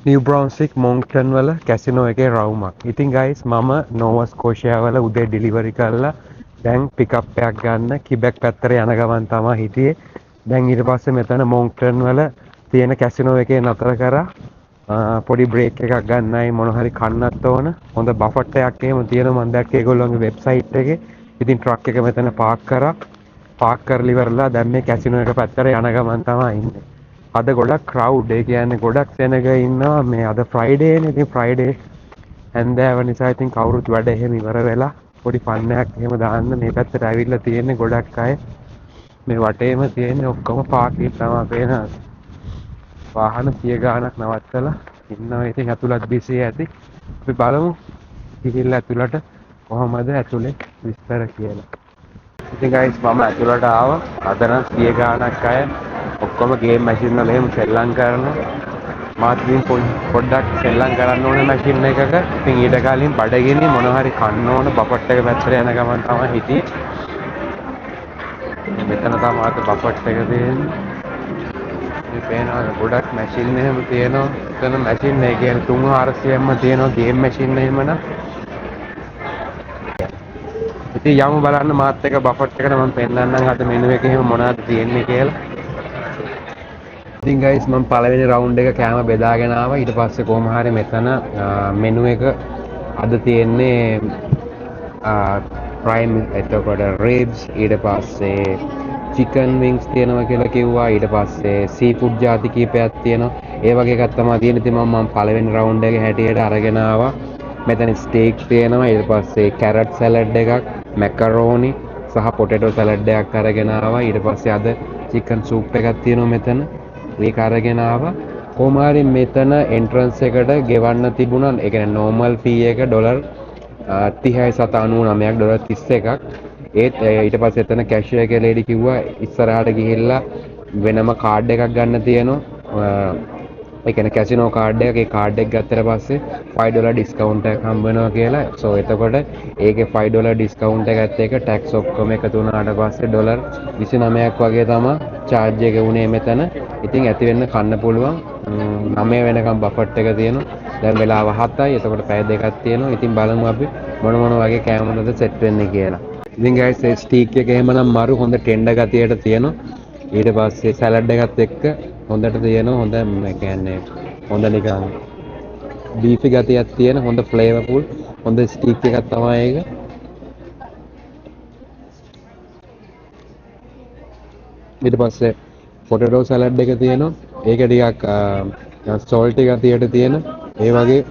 New බ්‍රවුන්ස්වික් මොන්ක්ටන් වල casino එකේ රවුමක්. ඉතින් ගයිස් මම නෝවා ස්කෝෂියා වල උදේ ඩිලිවරි කරලා දැන් පිකප් එකක් ගන්න කිබෙක් පැත්තට යන ගමන් තමයි හිටියේ. දැන් ඊට පස්සේ මෙතන මොන්ක්ටන් වල තියෙන කැසිනෝ එකේ නතර කරා පොඩි බ්‍රේක් එකක් ගන්නයි මොන හරි කන්නත් ඕන. හොඳ බෆට් එකක් එහෙම තියෙනවා මම දැක්කේ ඒගොල්ලෝගේ වෙබ්සයිට් එකේ. ඉතින් ට්‍රක් එක මෙතන පාක් කරා. පාක් කරලා ඉවරලා දැන් මේ කැසිනෝ එක පැත්තට යන ගමන් තමයි ඉන්නේ. අද ගොඩක් ක්‍රවුඩ් ඒ කියන්නේ ගොඩක් සෙනග ඉන්නවා මේ අද ෆ්‍රයිඩේනේ. ඉතින් ෆ්‍රයිඩේ හැන්දෑව නිසා ඉතින් කවුරුත් වැඩ එහෙම ඉවර වෙලා පොඩි ෆන් එකක් එහෙම දාන්න මේ පැත්තට ඇවිල්ලා තියෙන්නේ ගොඩක් අය. මේ වටේම තියෙන්නේ ඔක්කොම පාර්කින් තමයි පේනවා. වාහන 100 ගාණක් නවත්තලා ඉන්නවා. ඉතින් ඇතුළත් බිසී ඇති. අපි බලමු ගිහිල්ලා ඇතුළට කොහොමද ඇතුලේ විස්තර කියලා. ඉතින් ගයිස් මම ඇතුළට ආවා. අද නම් 100 ගාණක් අය ඔක්කොම ගේම් මැෂින් වල එහෙම සෙල්ලම් කරනවා. මාත් ඉතින් පොඩ්ඩක් සෙල්ලම් කරන්න ඕනේ මැෂින් එකක. ඉතින් ඊට කලින් බඩගිනි මොන හරි කන්න ඕන බෆට් එක පැත්තට යන ගමන් තමයි හිටියේ. මෙතන තමයි අද බෆට් එක තියෙන්නේ. මේ පේනවා ගොඩක් මැෂින් එහෙම තියෙනවා. එතන මැෂින් එක කියන්නේ 300ක්ම තියෙනවා ගේම් මැෂින් එහෙම නම්. ඉතින් යමු බලන්න මාත් එක බෆට් එකට මම පෙන්නන්නම් අද මෙනු එකේ එහෙම මොනවද තියෙන්නේ කියලා. ඉතින් ගයිස් මම පළවෙනි රවුන්ඩ් එක කෑම බෙදාගෙන ආවා. ඊට පස්සේ කොහොම හරි මෙතන මෙනු එක අද තියෙන්නේ ප්‍රයිම් එතකොට රිබ්ස් ඊට පස්සේ චිකන් වින්ග්ස් තියෙනවා කියලා කිව්වා. ඊට පස්සේ සී ෆුඩ් ಜಾති කීපයක් තියෙනවා. ඒ වගේ එකක් තමයි තියෙන්නේ. ඉතින් මම පළවෙනි රවුන්ඩ් එකේ හැටියට අරගෙන ආවා. මෙතන ස්ටේක් තියෙනවා. ඊට පස්සේ කැරට් සලාඩ් එකක්, මැකරෝනි සහ පොටේටෝ සලාඩ් එකක් අරගෙන ආවා. ඊට පස්සේ අද චිකන් සූප් එකක් තියෙනවා මෙතන. ඒක අරගෙන ආවා. කොහොම හරි මෙතන එන්ට්‍රන්ස් එකට ගෙවන්න තිබුණා. ඒ කියන්නේ නෝමල් ෆී එක ඩොලර් 36.99ක් ඩොලර් 31ක්. ඒත් ඊට පස්සේ එතන කැෂියර් එකේ ලේඩි කිව්වා ඉස්සරහට ගිහිල්ලා වෙනම කාඩ් එකක් ගන්න තියෙනවා. ඒ කියන්නේ කැසිනෝ කාඩ් එකක්. ඒ කාඩ් එක ගත්තට පස්සේ $5 ඩිස්කවුන්ට් එකක් හම්බ වෙනවා කියලා. සෝ එතකොට ඒකේ $5 ඩිස්කවුන්ට් එකත් එක්ක ටැක්ස් ඔක්කොම එකතු වුණාට පස්සේ ඩොලර් 29ක් වගේ තමයි චාර්ජ් එක උනේ මෙතන. ඉතින් ඇති වෙන්න කන්න පුළුවන්. 9 වෙනකම් බෆට් එක තියෙනවා. දැන් වෙලාව 7යි. එතකොට පැය දෙකක් තියෙනවා. ඉතින් බලමු අපි මොන වගේ කෑමකටද සෙට් වෙන්නේ කියලා. ඉතින් ගයිස් ඒ ස්ටීක් එක එහෙමනම් මරු හොඳ ටෙන්ඩර් ගතියට තියෙනවා. ඊට පස්සේ සලාඩ් එකත් එක්ක හොඳට තියෙනවා. හොඳ මේ කියන්නේ හොඳ නිකන් බීෆි ගතියක් තියෙන හොඳ ෆ්ලේවර්ෆුල් හොඳ ස්ටීක් එකක් තමයි ඒක. ඊට පස්සේ පොටේටෝ සලාඩ් එක තියෙනවා. ඒක ටිකක් සෝල්ටි ගතියට තියෙන ඒ වගේ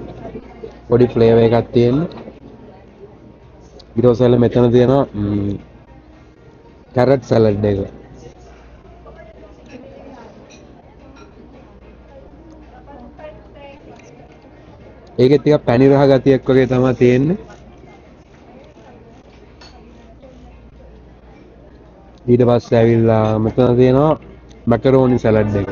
පොඩි ෆ්ලේවර් එකක් තියෙනවා. ඊට පස්සේ මෙතන තියෙනවා කැරට් සලාඩ් එක. ඒකේ ටිකක් පැණි රහ ගතියක් වගේ තමයි තියෙන්නේ. ඊට පස්සේ ඇවිල්ලා මෙතන තියෙනවා මැකරෝනි සලාඩ් එක.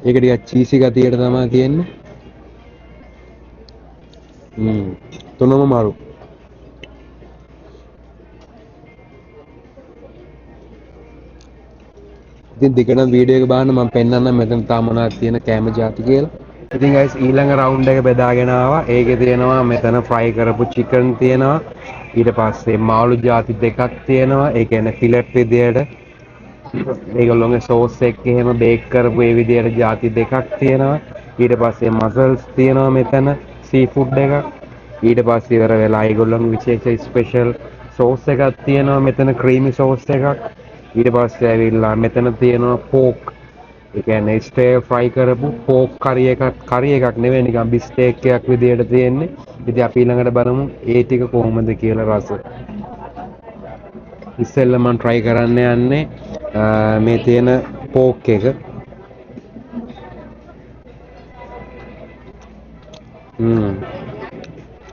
ඒක ටිකක් චීසි ගතියට තමයි තියෙන්නේ. තුනම මාරු. ඉතින් දිගටම වීඩියෝ එක බලන්න මම පෙන්නන්නම් මෙතන තාම මොනවද තියෙන කැම ಜಾති කියලා. ඉතින් ගයිස් ඊළඟ රවුන්ඩ් එක බෙදාගෙන ආවා. ඒකේ තියෙනවා මෙතන ෆ්‍රයි කරපු චිකන් තියෙනවා. ඊට පස්සේ මාළු ಜಾති දෙකක් තියෙනවා. ඒ කියන්නේ ෆිලට් විදියට. ඒගොල්ලෝගේ සෝස් එක එහෙම බේක් කරපු ඒ විදියට ಜಾති දෙකක් තියෙනවා. ඊට පස්සේ මසල්ස් තියෙනවා මෙතන සී ෆුඩ් එකක්. ඊට පස්සේ ඉවර වෙලා ඒගොල්ලෝගේ විශේෂ ස්පෙෂල් සෝස් එකක් තියෙනවා මෙතන ක්‍රීමි සෝස් එකක්. ඊට පස්සේ ඇවිල්ලා මෙතන තියෙනවා පෝක්. ඒ කියන්නේ ස්ටේ ෆ්‍රයි කරපු පෝක් කරි එකක් නෙවෙයි නිකන් බිස්ටේක් එකක් විදියට තියෙන්නේ. ඉතින් අපි ළඟට බලමු ඒ ටික කොහොමද කියලා රස. ඉස්සෙල්ලා මම try කරන්න යන්නේ මේ තියෙන පෝක් එක.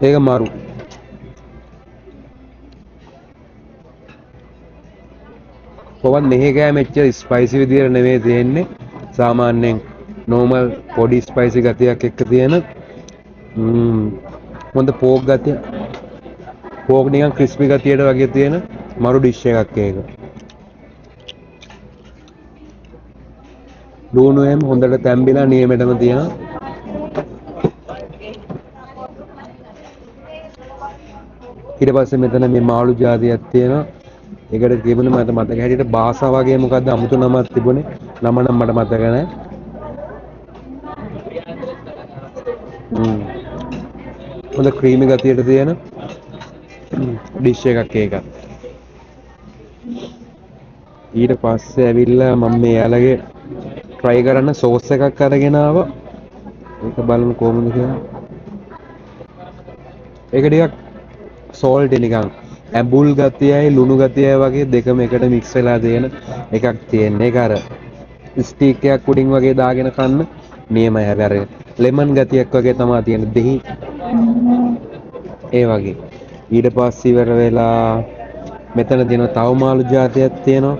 ඒක මාරු. කොහොමද මෙහෙ ගෑ මෙච්චර ස්පයිසි විදියට නෙවෙයි තියෙන්නේ. සාමාන්‍යයෙන් normal පොඩි ස්පයිසි ගතියක් එක්ක තියෙන හොඳ පෝක් ගතිය. පෝක් නිකන් ක්‍රිස්පි ගතියට වගේ තියෙන මරු ඩිෂ් එකක් ඒක. ලුණු එහෙම හොඳට තැම්බිලා නියමෙටම තියෙනවා. ඊට පස්සේ මෙතන මේ මාළු జాතියක් තියෙනවා. ඒකට තිබුණේ මට මතක හැටියට බාසා වගේ මොකද්ද අමුතු නමක් තිබුණේ. නම නම් මට මතක නැහැ. හොඳ ක්‍රීමි ගතියට තියෙන ඩිෂ් එකක් ඒක. ඊට පස්සේ ඇවිල්ලා මම මේ යාළගේ try කරන්න සෝස් එකක් අරගෙන ආවා. ඒක බලමු කොහොමද කියලා. ඒක ටිකක් සෝල්ටි නිකන් ඇඹුල් ගතියයි ලුණු ගතියයි වගේ දෙකම එකට මික්ස් වෙලා තියෙන එකක් තියෙන්නේ. ඒක අර ස්ටික් එකක් උඩින් වගේ දාගෙන කන්න නියමයි. හැබැයි අර ලෙමන් ගතියක් වගේ තමයි තියෙන දෙහි ඒ වගේ. ඊට පස්සේ ඉවර වෙලා මෙතන තියෙන තව මාළු జాතියක් තියෙනවා.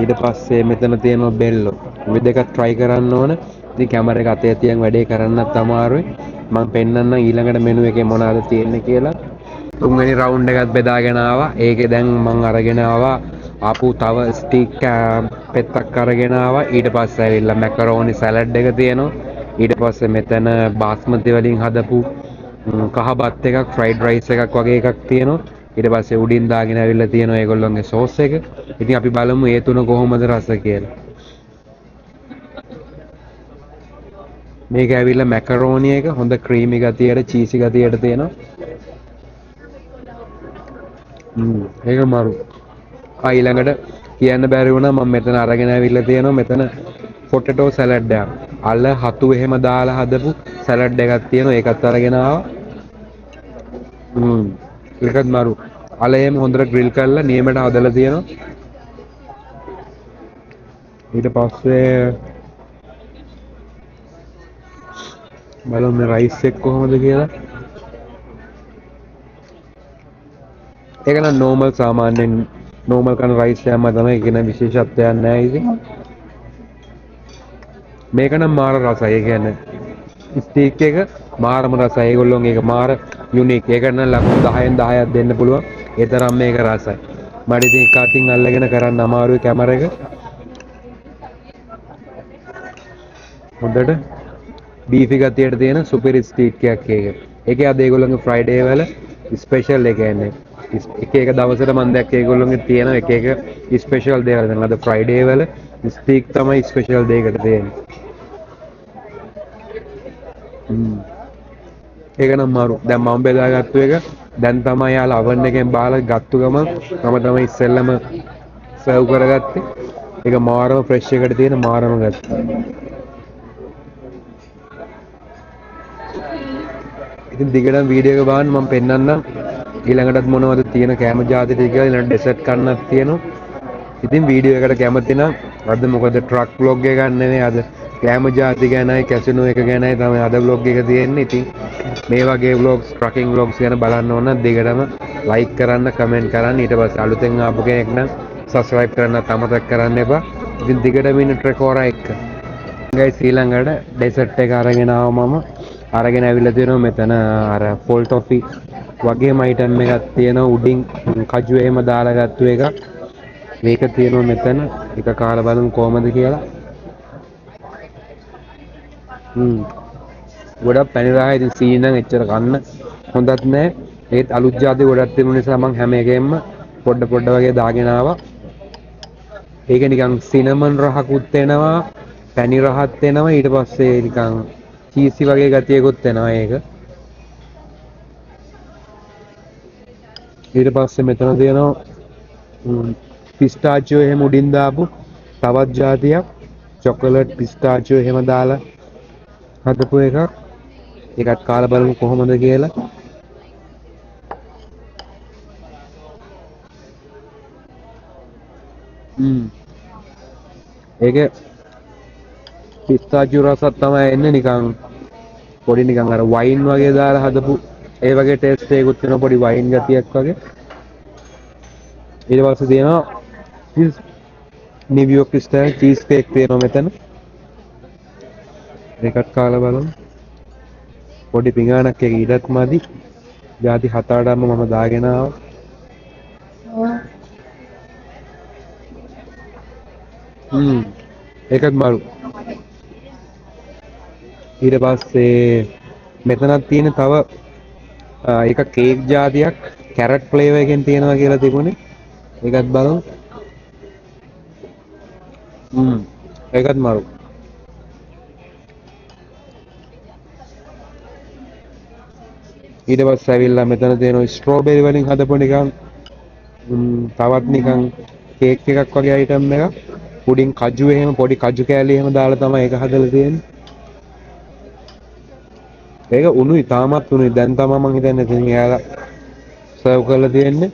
ඊට පස්සේ මෙතන තියෙනවා බෙල්ලෝ. මේ දෙකක් try කරන්න ඕන. ඉතින් කැමරා එක අතේ තියන් වැඩේ කරන්නත් අමාරුයි. මම පෙන්නන්නම් ඊළඟට මෙනු එකේ මොනවද තියෙන්නේ කියලා. තුන්වෙනි රවුන්ඩ් එකත් බෙදාගෙන ආවා. ඒකේ දැන් මම අරගෙන ආවා ආපු තව ස්ටික් පෙත්තක් අරගෙන ආවා. ඊට පස්සේ ඇවිල්ලා මැකරෝනි සලාඩ් එක තියෙනවා. ඊට පස්සේ මෙතන බාස්මති වලින් හදපු කහ බත් එකක් ෆ්‍රයිඩ් රයිස් එකක් වගේ එකක් තියෙනවා. ඊට පස්සේ උඩින් දාගෙන ඇවිල්ලා තියෙනවා ඒගොල්ලොන්ගේ සෝස් එක. ඉතින් අපි බලමු ඒ තුන කොහොමද රස කියලා. මේක ඇවිල්ලා මැකරෝනි එක හොඳ ක්‍රීමි ගතියට චීසි ගතියට තියෙනවා. ඒක මරු. ඊළඟට කියන්න බැරි වුණා මම මෙතන අරගෙන ඇවිල්ලා තියෙනවා මෙතන පොටේටෝ සලාඩ් එකක්. අල හතු එහෙම දාලා හදපු සලාඩ් එකක් තියෙනවා. ඒකත් අරගෙන ආවා. ඒකත් මරු. අල එහෙම හොඳට ග්‍රිල් කරලා නියමයට හදලා තියෙනවා. ඊට පස්සේ බලමු මේ රයිස් එක කොහොමද කියලා. ඒක නම් normal සාමාන්‍යයෙන් normal කන රයිස් එකම තමයි. ඒක නම් විශේෂත්වයක් නැහැ ඉතින්. මේක නම් මාර රසයි. ඒ කියන්නේ ස්ටීක් එක මාරම රසයි. ඒගොල්ලෝගේ ඒක මාර යුනික්. ඒක නම් ලකුණු 10න් 10ක් දෙන්න පුළුවන්. ඒ තරම් මේක රසයි. මට ඉතින් එක අතින් අල්ලගෙන කරන්න අමාරුයි කැමරා එක. හොඳට බීෆි ගතියට තියෙන සුපිරි ස්ටීක් එකක් ඒක. ඒකේ අද ඒගොල්ලෝගේ ෆ්‍රයිඩේ වල ස්පෙෂල් එක කියන්නේ. එක එක දවසට මම දැක්ක ඒගොල්ලෝගේ තියෙන එක එක ස්පෙෂල් දේවල්. දැන් අද ෆ්‍රයිඩේ වල ස්ටීක් තමයි ස්පෙෂල් දෙයකට තියෙන්නේ. ඒක නම් මාරු. දැන් මම බෙදාගත්තු එක දැන් තමයි යාලා oven එකෙන් බාලා ගත්තු ගමන් මම තමයි ඉස්සෙල්ලම සර්ව් කරගත්තේ. ඒක මාරම ෆ්‍රෙෂ් එකට තියෙන මාරම ගත්තා. ඉතින් දිගටම වීඩියෝ එක බලන්න මම පෙන්නන්නම්. ඊළඟටත් මොනවද තියෙන කැම ජාති ටික කියලා ඊළඟ ඩෙසර්ට් කන්නක් තියෙනවා. ඉතින් වීඩියෝ එකට කැමති නම් අද මොකද ට්‍රක් vlog එක ගන්න නෙවෙයි අද කැම ජාති ගැනයි කැසිනෝ එක ගැනයි තමයි අද vlog එක තියෙන්නේ. ඉතින් මේ වගේ vlogs ට්‍රකින් vlogs ගැන බලන්න ඕන නම් දිගටම like කරන්න කමෙන්ට් කරන්න. ඊට පස්සේ අලුතෙන් ආපු කෙනෙක් නම් subscribe කරන්න අමතක කරන්න එපා. ඉතින් දිගටම ඉන්න ට්‍රෙකෝරා එක්ක. guys ඊළඟට ඩෙසර්ට් එක අරගෙන ආවා මම. අරගෙන ඇවිල්ලා තියෙනවා මෙතන අර පොල් ටොෆි වගේම අයිටම් එකක් තියෙනවා. උඩින් කජු එහෙම දාලා ගත්තු එකක්. මේක තියෙනවා මෙතන. එක කාලා බලමු කොහමද කියලා. ගොඩක් පැණි රහයි. ඉතින් සීනි නම් එච්චර කන්න හොඳත් නැහැ. ඒත් අලුත් ජාති ගොඩක් තිබුණ නිසා මම හැම එකෙම පොඩ පොඩ වගේ දාගෙන ආවා. ඒක නිකන් සිනමන් රහකුත් එනවා. පැණි රහත් එනවා. ඊට පස්සේ නිකන් චීසි වගේ ගතියකුත් එනවා ඒක. ඊට පස්සේ මෙතන තියෙනවා පිස්ටාචියෝ එහෙම උඩින් දාපු තවත් જાතියක්. චොකලට් පිස්ටාචියෝ එහෙම දාලා හදපු එකක්. ඒකත් කාලා බලමු කොහොමද කියලා. ඒක පිස්තාචියෝ රසක් තමයි එන්නේ. නිකන් පොඩි නිකන් අර වයින් වගේ දාලා හදපු ඒ වගේ ටේස්ට් එකකුත් වෙන පොඩි වයින් ගතියක් වගේ. ඊට පස්සේ තියෙනවා නිව්යෝර්ක් ස්ටයිල් චීස් කේක් තියෙනවා මෙතන. ඒකත් කාලා බලමු. පොඩි පිඟානක් එක ඊටත් මදි. ಜಾති 7-8ක්ම මම දාගෙන ආවා. ඒකත් මරු. ඊට පස්සේ මෙතනක් තියෙන තව එක කේක් ජාතියක් කැරට් ෆ්ලේවර් එකෙන් තියෙනවා කියලා තිබුණේ. ඒකත් බලමු. ඒකත් මරු. ඊට පස්සේ ඇවිල්ලා මෙතන තියෙන ස්ට්‍රෝබෙරි වලින් හදපු නිකන් තවත් නිකන් කේක් එකක් වගේ අයිටම් එකක්. උඩින් කජු එහෙම පොඩි කජු කෑලි එහෙම දාලා තමයි ඒක හදලා තියෙන්නේ. ඒක උණුයි තාමත් උණුයි. දැන් තමයි මං හිතන්නේ ඉතින් එයාලා සර්ව් කරලා තියෙන්නේ.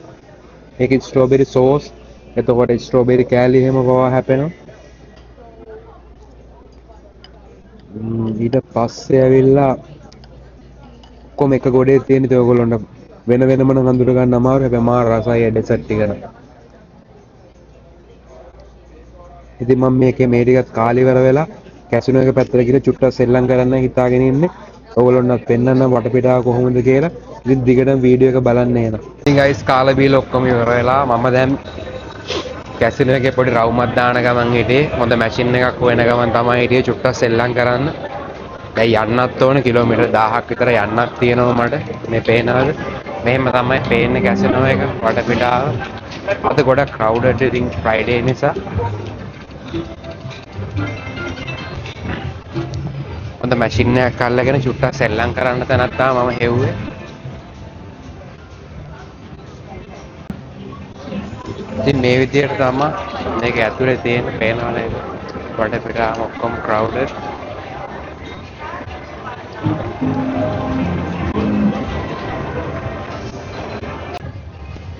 ඒකේ ස්ට්‍රෝබෙරි සෝස්, එතකොට ස්ට්‍රෝබෙරි කෑලි එහෙම පවා හැපෙනවා. ඊට පස්සේ ඇවිල්ලා කොහොම එක ගොඩේ තියෙන ඉතින් ඔයගොල්ලන්ට වෙන වෙනම නම් හඳුර ගන්න අමාරුයි. හැබැයි මාර රසයි ඩෙසර්ට් ටික නම්. ඉතින් මම මේකේ මේ ටිකත් කාලිවර වෙලා කැසිනෝ එක පැත්තට ගිහලා චුට්ටක් සෙල්ලම් කරන්න හිතාගෙන ඉන්නේ. ඔයගොල්ලන්ට පෙන්නන්න වටපිටාව කොහොමද කියලා. ඉතින් දිගටම වීඩියෝ එක බලන්න එන. ඉතින් ගයිස් කාලා බීලා ඔක්කොම ඉවර වෙලා මම දැන් කැසිනෝ එකේ පොඩි රවුමක් දාන ගමන් හිටියේ. හොඳ මැෂින් එකක් හොයන ගමන් තමයි හිටියේ චුට්ටක් සෙල්ලම් කරන්න. දැන් යන්නත් ඕනේ කිලෝමීටර් 1000ක් විතර යන්නක් තියෙනවා මට. මේ පේනවද? මෙහෙම තමයි පේන්නේ කැසිනෝ එක වටපිටාව. අද ගොඩක් ක්‍රවුඩඩ් ඉතින් ෆ්‍රයිඩේ නිසා. හොඳ මැෂින් එකක් අල්ලගෙන චුට්ටක් සෙල්ලම් කරන්න තැනක් තමයි මම හෙව්වේ. ඉතින් මේ විදියට තමයි මේක ඇතුලේ තියෙන පේනවද නේද? වටපිටාව ඔක්කොම ක්‍රවුඩඩ්.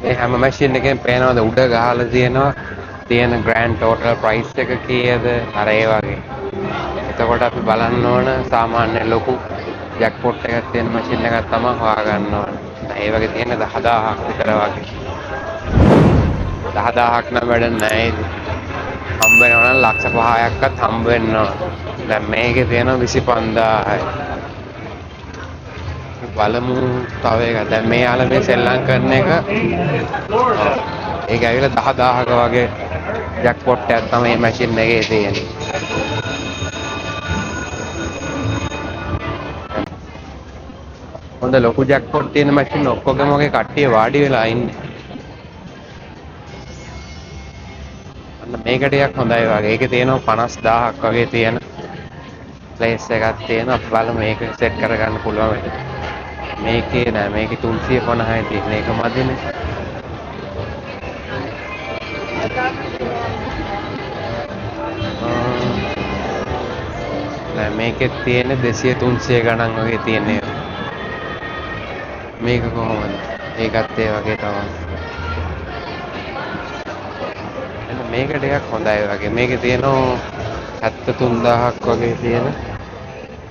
මේ හැම මැෂින් එකෙන් පේනවද උඩ ගහලා තියෙන ග්‍රෑන්ඩ් ටෝටල් ප්‍රයිස් එක කීයද? අර ඒ වගේ. එතකොට අපි බලන්න ඕන සාමාන්‍ය ලොකු ජැක්පොට් එකක් තියෙන මැෂින් එකක් තමයි හොයාගන්න ඕන. ඒ වගේ තියෙන 10000ක් විතර වගේ. 10000ක් නම් වැඩ නැහැ ඉතින්. හම්බ වෙනවා නම් ලක්ෂ 5ක්වත් හම්බ වෙන්න ඕන. දැන් මේකේ තියෙනවා 25000යි. බලමු තව එකක්. දැන් මේ යාළ මේ සෙල්ලම් කරන එක ඒක ඇවිල්ලා 10000ක වගේ ජැක්පොට් එකක් තමයි මේ මැෂින් එකේ තියෙන්නේ. හොඳ ලොකු ජැක්පොට් තියෙන මැෂින් ඔක්කොගම වගේ කට්ටිය වාඩි වෙලා ඉන්නේ. අන්න මේක ටිකක් හොඳයි වගේ. ඒකේ තියෙනවා 50000ක් වගේ තියෙන ප්ලේස් එකක් තියෙනවා. අපි බලමු මේක සෙට් කරගන්න පුළුවන් වෙයි. මේකේ නෑ මේකේ 350යි තියෙන. ඒක මදිනේ. නෑ මේකේ තියෙන 200 300 ගණන් වගේ තියෙන්නේ. මේක කොහොමද? ඒකත් ඒ වගේ තමයි. එන්න මේක ටිකක් හොඳයි වගේ. මේකේ තියෙනවා 73000ක් වගේ තියෙන.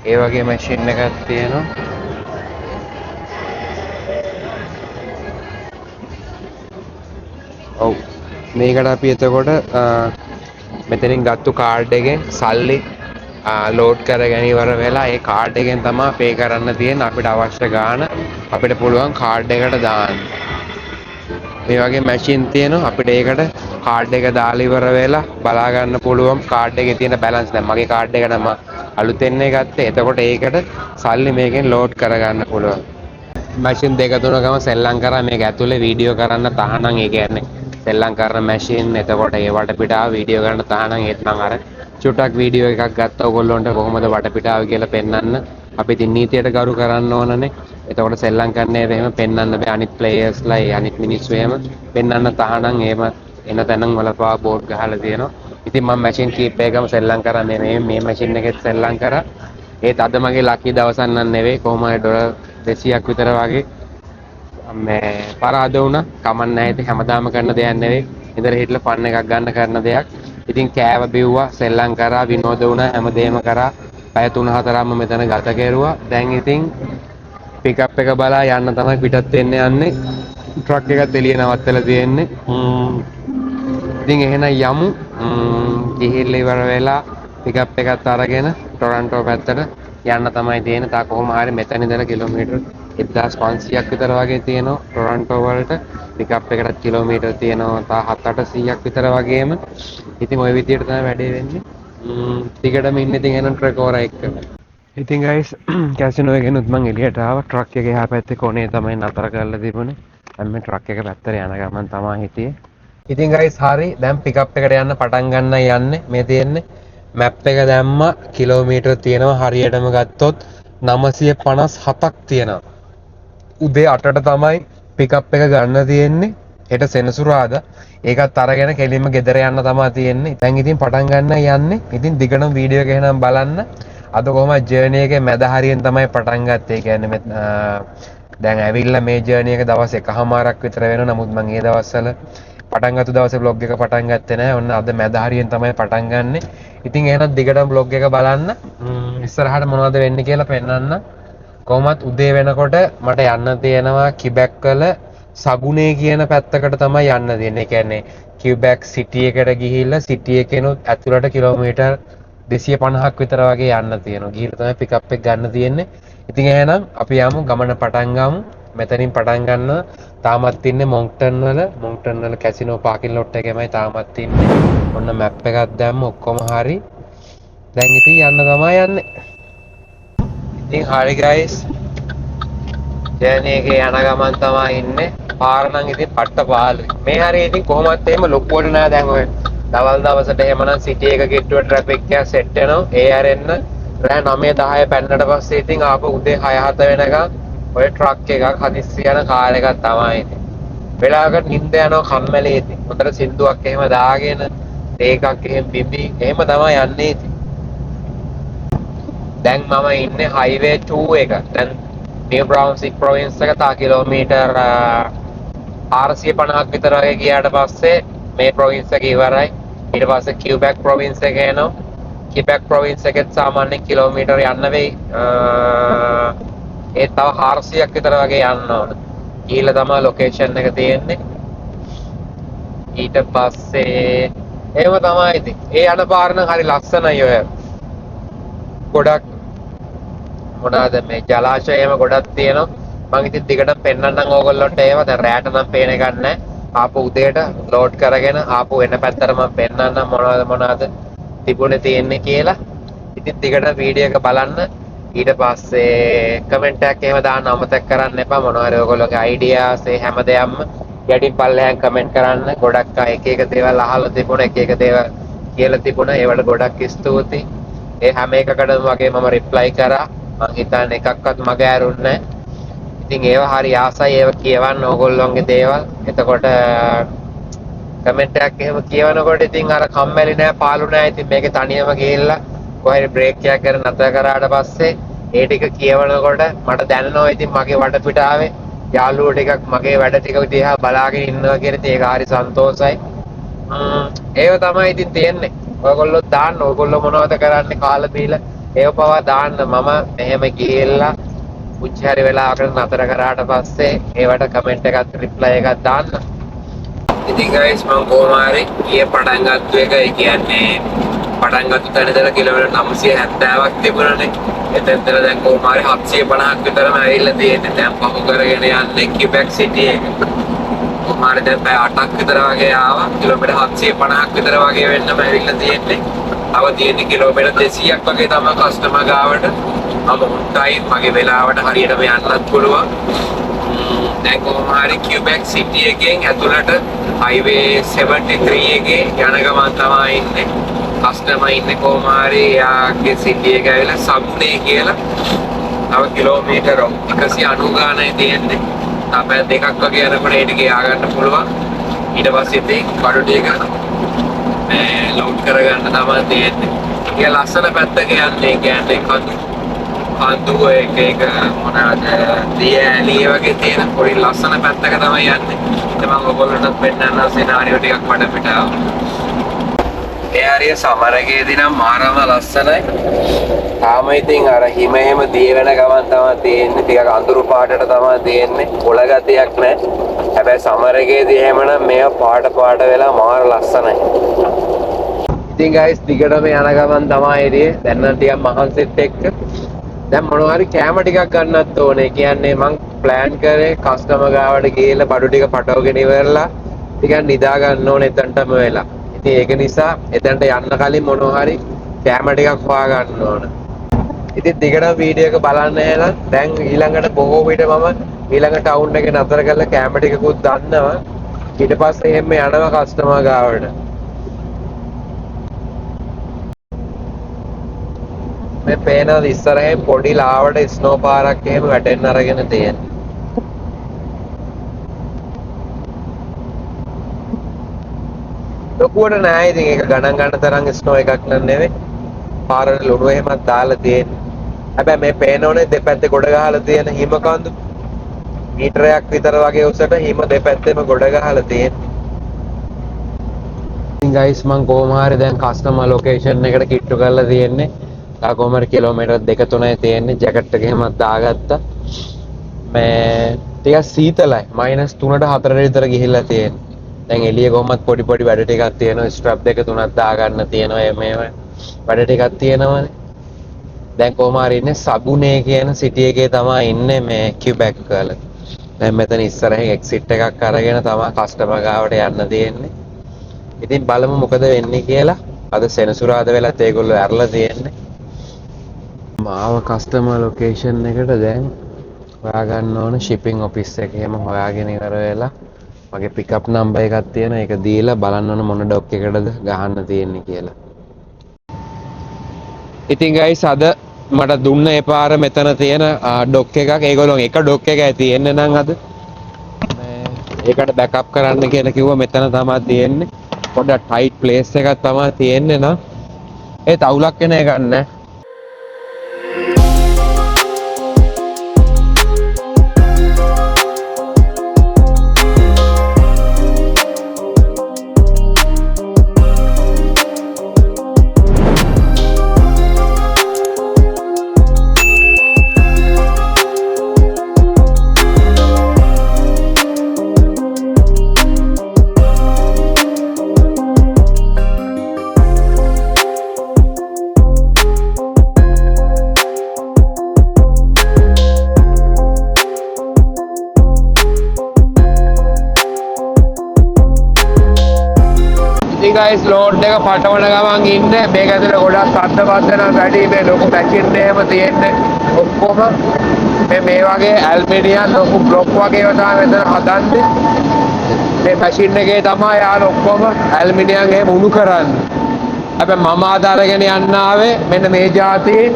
ඒ වගේ මැෂින් එකක් තියෙනවා. ඔව්. මේකට අපි එතකොට මෙතනින් ගත්තු කාඩ් එකෙන් සල්ලි ලෝඩ් කරගෙන ඉවර වෙලා ඒ කාඩ් එකෙන් තමයි පේ කරන්න තියෙන අපිට අවශ්‍ය ගාණ අපිට පුළුවන් කාඩ් එකට දාන්න. මේ වගේ මැෂින් තියෙනවා අපිට ඒකට කාඩ් එක දාලා ඉවර වෙලා බලා ගන්න පුළුවන් කාඩ් එකේ තියෙන බැලන්ස්. දැන් මගේ කාඩ් එක නම් අලුතෙන් ගත්තේ. එතකොට ඒකට සල්ලි මේකෙන් ලෝඩ් කරගන්න පුළුවන්. මැෂින් දෙක තුනකම සෙල්ලම් කරා මේක ඇතුලේ වීඩියෝ කරන්න තහනම්. ඒ කියන්නේ සෙල්ලම් කරන මැෂින් එතකොට ඒ වටපිටාව වීඩියෝ කරන්න තහනම්. ඒත් මම අර චුට්ටක් වීඩියෝ එකක් ගත්තා ඔයගොල්ලන්ට කොහොමද වටපිටාව කියලා පෙන්වන්න. අපි ඉතින් නීතියට ගරු කරන්න ඕනනේ. එතකොට සෙල්ලම් කරන්නේ එහෙම පෙන්වන්න බෑ. අනිත් ප්ලේයර්ස්ලා අනිත් මිනිස්සු එහෙම පෙන්වන්න තහනම්. එහෙම එන තැනන් වල පවා බෝඩ් ගහලා තියෙනවා. ඉතින් මම මැෂින් කීප එකම සෙල්ලම් කරන්නේ මේ මැෂින් එකෙත් සෙල්ලම් කරා. ඒත් අද මගේ ලකි දවසක් නන් නෙවෙයි. කොහොම හරි ඩොලර් 200ක් විතර වගේ මේ පරාද වුණා. කමක් නැහැ. ඉතින් හැමදාම කරන දෙයක් නෙවෙයි. ඉතින් හිටලා ෆන් එකක් ගන්න කරන දෙයක්. ඉතින් කෑව බිව්වා, සෙල්ලම් කරා, විනෝද වුණා, හැමදේම කරා. පැය 3-4ක්ම මෙතන ගත කෙරුවා. දැන් ඉතින් පිකප් එක බලා යන්න තමයි පිටත් වෙන්න යන්නේ. ට්‍රක් එකත් එළිය නවත්තලා තියෙන්නේ. ඉතින් එහෙනම් යමු. ගිහිල්ලා ඉවර වෙලා පිකප් එකත් අරගෙන ටොරන්ටෝ පැත්තට යන්න තමයි තියෙන්නේ. තා කොහොම හරි මෙතන ඉඳලා කිලෝමීටර් 1500ක් විතර වගේ තියෙනවා ටොරන්ටෝ වලට. පිකප් එකකට කිලෝමීටර් තියෙනවා තා 700-800ක් විතර වගේම. ඉතින් ওই විදියට තමයි වැඩේ වෙන්නේ. ටිකටම ඉන්නේ ඉතින් එහෙනම් ට්‍රෙකෝරා එක්ක. ඉතින් ගයිස් කැසිනෝ එකෙනුත් මං එළියට ආවා. ට්‍රක් එක එහා පැත්තේ කොනේ තමයි නතර කරලා තිබුණේ. දැන් මේ ට්‍රක් එක පැත්තට යන ගමන් තමයි හිටියේ. ඉතින් ගයිස් හරි දැන් පිකප් එකට යන්න පටන් ගන්නයි යන්නේ. මේ තියෙන්නේ මැප් එක දැම්මා කිලෝමීටර් තියෙනවා හරියටම ගත්තොත් 957ක් තියෙනවා. උදේ 8ට තමයි පිකප් එක ගන්න තියෙන්නේ. හෙට සෙනසුරාදා. ඒකත් අරගෙන කෙලින්ම ගෙදර යන්න තමයි තියෙන්නේ. දැන් ඉතින් පටන් ගන්න යන්නේ. ඉතින් දිගටම වීඩියෝ එක එහෙනම් බලන්න. අද කොහොමද ජර්නි එකේ මැද හරියෙන් තමයි පටන් ගත්තේ. ඒ කියන්නේ දැන් ඇවිල්ලා මේ ජර්නි එක දවස් එකහමාරක් විතර වෙනවා. නමුත් මම ඒ දවස්වල පටන් ගත්ත දවසේ vlog එක පටන් ගත්තේ නැහැ. ඔන්න අද මැද හරියෙන් තමයි පටන් ගන්නෙ. ඉතින් එහෙනම් දිගටම vlog එක බලන්න. ඉස්සරහට මොනවද වෙන්නේ කියලා පෙන්වන්න. කොහොමත් උදේ වෙනකොට මට යන්න තියෙනවා කිබැක් වල සගුනේ කියන පැත්තකට තමයි යන්න තියෙන්නේ. ඒ කියන්නේ කිබැක් සිටි එකට ගිහිල්ලා සිටි එකේනොත් ඇතුළට කිලෝමීටර් 250ක් විතර වගේ යන්න තියෙනවා. ගිහිල්ලා තමයි පිකප් එක ගන්න තියෙන්නේ. ඉතින් එහෙනම් අපි යමු ගමන පටන් ගමු. මෙතනින් පටන් ගන්න තාමත් ඉන්නේ මොන්ක්ටන් වල කැසිනෝ පාකින් ලොට් එකේමයි තාමත් ඉන්නේ. ඔන්න මැප් එකක් දැම්ම ඔක්කොම හරි. දැන් ඉතින් යන්න තමයි යන්නේ. ඉතින් හරි ගයිස්. ජර්නි එකේ යන ගමන් තමයි ඉන්නේ. පාර නම් ඉතින් පට්ට පාළුයි. මේ හරිය ඉතින් කොහොමත් එහෙම ලොකුවට නෑ දැන් ඔය දවල් දවසට එහෙමනම් සිටි එක ගෙට්ටුව ට්‍රැෆික් එක සෙට් වෙනවා. ඒ හැරෙන්න රෑ 9 10 පැන්නට පස්සේ ඉතින් ආපහු උදේ 6 7 වෙනකන් ඔය ට්‍රක් එකක් හදිස්සි යන කාර් එකක් තමයි ඉතින්. වෙලාවකට නිින්ද යනවා කම්මැලි ඉතින්. හොඳට සින්දුවක් එහෙම දාගෙන ඒකක් එහෙම බිබි එහෙම තමයි යන්නේ ඉතින්. දැන් මම ඉන්නේ හයිවේ 2 එක. දැන් නිව් බ්‍රවුන්ස්වික් ප්‍රොවින්ස් එක තා කිලෝමීටර් 450ක් විතර වගේ ගියාට පස්සේ මේ ප්‍රොවින්ස් එක ඉවරයි. ඊට පස්සේ කිව්බැක් ප්‍රොවින්ස් එක එනවා. කිව්බැක් ප්‍රොවින්ස් එකෙත් සාමාන්‍යයෙන් කිලෝමීටර් යන්න වෙයි. ඒ තව 400ක් විතර වගේ යන්න ඕන. ඊළ තමයි ලොකේෂන් එක තියෙන්නේ. ඊට පස්සේ එහෙම තමයි ඉතින්. ඒ යන පාර නම් හරි ලස්සනයි ඔය. ගොඩක් මොනවාද මේ ජලාශය එහෙම ගොඩක් තියෙනවා. මම ඉතින් දිගටම පෙන්නන්නම් ඕගොල්ලන්ට ඒවා. දැන් රැට නම් පේන එකක් නැහැ. ආපහු උදේට ලෝඩ් කරගෙන ආපහු වෙන පැත්තට මම පෙන්නන්නම් මොනවද තිබුණේ තියෙන්නේ කියලා. ඉතින් දිගට වීඩියෝ එක බලන්න. ඊට පස්සේ කමෙන්ට් එකක් එහෙම දාන්න අමතක කරන්න එපා. මොනවා හරි ඔයගොල්ලෝගේ අයිඩියාස් ඒ හැම දෙයක්ම යටින් පල්ලෙහාන් කමෙන්ට් කරන්න. ගොඩක් අය එක එක දේවල් අහලා තිබුණා, එක එක දේවල් කියලා තිබුණා. ඒවට ගොඩක් ස්තුතියි. ඒ හැම එකකටම වගේ මම රිප්ලයි කරා. මං හිතන්නේ එකක්වත් මග ඇරුන්නේ නැහැ. ඉතින් ඒවා හරි ආසයි ඒවා කියවන්න ඕගොල්ලෝගේ දේවල්. එතකොට කමෙන්ට් එකක් එහෙම කියවනකොට ඉතින් අර කම්මැලි නෑ පාළු නෑ. ඉතින් මේකේ තනියම ගිහිල්ලා කොහේ බ්‍රේක් එකක් කරලා නැතර කරාට පස්සේ ඒ ටික කියවනකොට මට දැනෙනවා ඉතින් මගේ වටපිටාවේ යාළුවෝ ටිකක් මගේ වැඩ ටික දිහා බලාගෙන ඉන්නවා කියන ඉතින් ඒක හරි සන්තෝෂයි. ඒව තමයි ඉතින් තියෙන්නේ. ඔයගොල්ලෝ දාන්න ඔයගොල්ලෝ මොනවද කරන්නේ කාලා බීලා ඒව පවා දාන්න. මම මෙහෙම ගිහිල්ලා පුංචි හරි වෙලාවකට නතර කරාට පස්සේ ඒවට කමෙන්ට් එකක් රිප්ලයි එකක් දාන්න. ඉතින් ගයිස් මම කොහොම හරි ගියේ පටන් ගත්ත එක ඒ කියන්නේ පටන් ගත්ත තැන ඉඳලා කිලෝමීටර් 970ක් තිබුණානේ. එතෙන්ට දැන් කොහොම හරි 750ක් විතරම ඇවිල්ලා තියෙන්නේ. දැන් පහු කරගෙන යන්නේ කිබැක් සිටි එක. කොහොම හරි දැන් පැය 8ක් විතර වගේ ආවා. කිලෝමීටර් 750ක් විතර වගේ වෙන්නම ඇවිල්ලා තියෙන්නේ. තව තියෙන්නේ කිලෝමීටර් 200ක් වගේ තමයි කස්ටමර් ගාවට. මම උන්ටයි මගේ වෙලාවට හරියටම යන්නත් පුළුවන්. දැන් කොහොම හරි කිව්බැක් සිටි එකෙන් ඇතුළට highway 73 එකේ යන ගමන් තමයි ඉන්නේ. කස්ටමර් ඉන්නේ කොහොම හරි යාගේ සිටි එක ඇවිල්ලා සම්නේ කියලා. තව කිලෝමීටර් 190 ගානයි තියෙන්නේ. අපේ දෙකක් වගේ යනකොට ඒ ටික යා ගන්න පුළුවන්. ඊට පස්සේ ඉතින් බඩු ටික ලෝඩ් කරගන්න තමයි තියෙන්නේ. ඒක ලස්සන පැත්තක යන්නේ කියන්නේ කඳු එක මොනවාද දියැලිය වගේ තියෙන පොඩි ලස්සන පැත්තක තමයි යන්නේ. ඉතින් මම ඔයගොල්ලන්ට පෙන්නන්න සිනාරියෝ ටිකක් වටපිටාව. ඒ හරිය සමරකේදී නම් මාරම ලස්සනයි. තාම ඉතින් අර හිම එහෙම දී වෙන ගමන් තමයි තියෙන්නේ. ටිකක් අඳුරු පාටට තමයි තියෙන්නේ. කොළ ගතියක් නැහැ. හැබැයි සමරකේදී එහෙමනම් මේවා පාට වෙලා මාර ලස්සනයි. ඉතින් ගයිස් දිගටම යන ගමන් තමයි ඉතින් දැන් නම් ටිකක් මහන්සිත් එක්ක දැන් මොනවා හරි කැම ටිකක් ගන්නත් ඕනේ. කියන්නේ මං ප්ලෑන් කරේ කස්ටමර් ගාවට ගිහලා බඩු ටික පටවගෙන ඉවරලා ටිකක් නිදා ගන්න ඕනේ එතනටම වෙලා. ඉතින් ඒක නිසා එතනට යන්න කලින් මොනවා හරි කැම ටිකක් හොයා ගන්න ඕන. ඉතින් දිගටම වීඩියෝ එක බලන්න එහෙනම් දැන් ඊළඟට බොහෝ විට මම ඊළඟ ටවුන් එකේ නතර කරලා කැම ටිකකුත් දන්නවා ඊට පස්සේ එහෙම යනවා කස්ටමර් ගාවට මේ පේනවාද ඉස්සරහින් පොඩි ලාවට ස්නෝ පාරක් එහෙම වැටෙන්න අරගෙන තියෙනවා ලොකුවට නෑ ඉතින් ඒක ගණන් ගන්න තරම් ස්නෝ එකක් නෙවෙයි පාරට ලුණු එහෙමත් දාලා තියෙන්නේ හැබැයි මේ පේනෝනේ දෙපැත්තේ ගොඩ ගහලා තියෙන හිම කඳු මීටරයක් විතර වගේ උසට හිම දෙපැත්තෙම ගොඩ ගහලා තියෙන්නේ. ඉතින් ගයිස් මම කොහොම හරි දැන් කස්ටමර් ලොකේෂන් එකට කිට්ටු කරලා තියෙන්නේ. තා කොහොම හරි කිලෝමීටර් 2-3යි තියෙන්නේ. ජැකට් එක එහෙමත් දාගත්තා. මේ ටිකක් සීතලයි. -3ට 4ට විතර ගිහිල්ලා තියෙන්නේ. දැන් එළිය කොහොමත් පොඩි පොඩි වැඩ ටිකක් තියෙනවා. ස්ට්‍රැප් දෙක තුනක් දාගන්න තියෙනවා. මේ වැඩ ටිකක් තියෙනවනේ. දැන් කොහොම හරි ඉන්නේ සබුනේ කියන සිටි එකේ තමයි ඉන්නේ මේ කියුබැක් වල. දැන් මෙතන ඉස්සරහින් එක්සිට් එකක් අරගෙන තමයි කස්ටමර් ගාවට යන්න තියෙන්නේ. ඉතින් බලමු මොකද වෙන්නේ කියලා. අද සෙනසුරාදා වෙලත් ඒගොල්ලෝ ඇරලා තියෙන්නේ. මාව කස්ටමර් ලොකේෂන් එකට දැන් හොයාගන්න ඕන ෂිපින් ඔෆිස් එකේම හොයාගෙන ඉවර වෙලා මගේ පිකප් නම්බර් එකක් තියෙනවා. ඒක දීලා බලන්න ඕන මොන ඩොක් එකකටද ගහන්න තියෙන්නේ කියලා. ඉතින් ගයිස් අද මට දුන්න ඒ පාර මෙතන තියෙන ඩොක් එකක් ඒගොල්ලෝ එක ඩොක් එකයි තියෙන්නේ නම් අද මේ ඒකට බෑකප් කරන්න කියලා කිව්වා මෙතන තමයි තියෙන්නේ පොඩ්ඩක් ටයිට් ප්ලේස් එකක් තමයි තියෙන්නේ නම් ඒ තවුලක් වෙන එකක් නෑ guys load එක පටවන ගමන් ඉන්නේ මේක ඇතුලේ ගොඩක් සද්ද බද්දන වැඩි මේ ලොකු පැකින් එහෙම තියෙන්නේ ඔක්කොම මේ වගේ ඇල්මිනියම් ලොකු බ්ලොක් වගේ ඒවා තමයි මෙතන හදන්නේ මේ මැෂින් එකේ තමයි යාර ඔක්කොම ඇල්මිනියම් එහෙම උණු කරන්නේ හැබැයි මම අද අරගෙන යන්න ආවේ මෙන්න මේ જાතියේ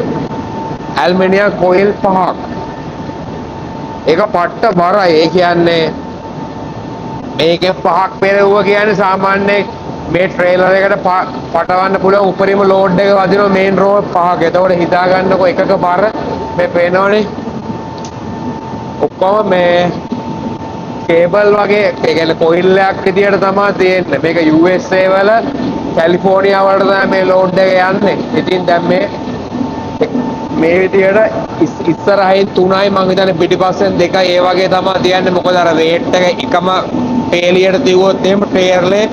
ඇල්මිනියම් කොයිල් 5ක් ඒක පට්ට බරයි ඒ කියන්නේ මේකේ 5ක් පෙරවුව කියන්නේ සාමාන්‍ය මේ ට්‍රේලර් එකට පටවන්න පුළුවන් උපරිම ලෝඩ් එක වදිනවා මේන් රෝඩ් 5ක. එතකොට හිතා ගන්නකො එකක බර මේ පේනවනේ. ඔක්කොම මේ කේබල් වගේ ඒ කියන්නේ කොයිල් එකක් විදියට තමයි තියෙන්නේ. මේක USA වල කැලිෆෝනියා වලට තමයි මේ ලෝඩ් එක යන්නේ. ඉතින් දැන් මේ විදියට ඉස්සරහින් 3යි මං හිතන්නේ පිටිපස්සෙන් 2යි ඒ වගේ තමයි තියන්නේ. මොකද අර වේට් එක එකම පේලියට තියුවොත් එහෙම ට්‍රේලරේ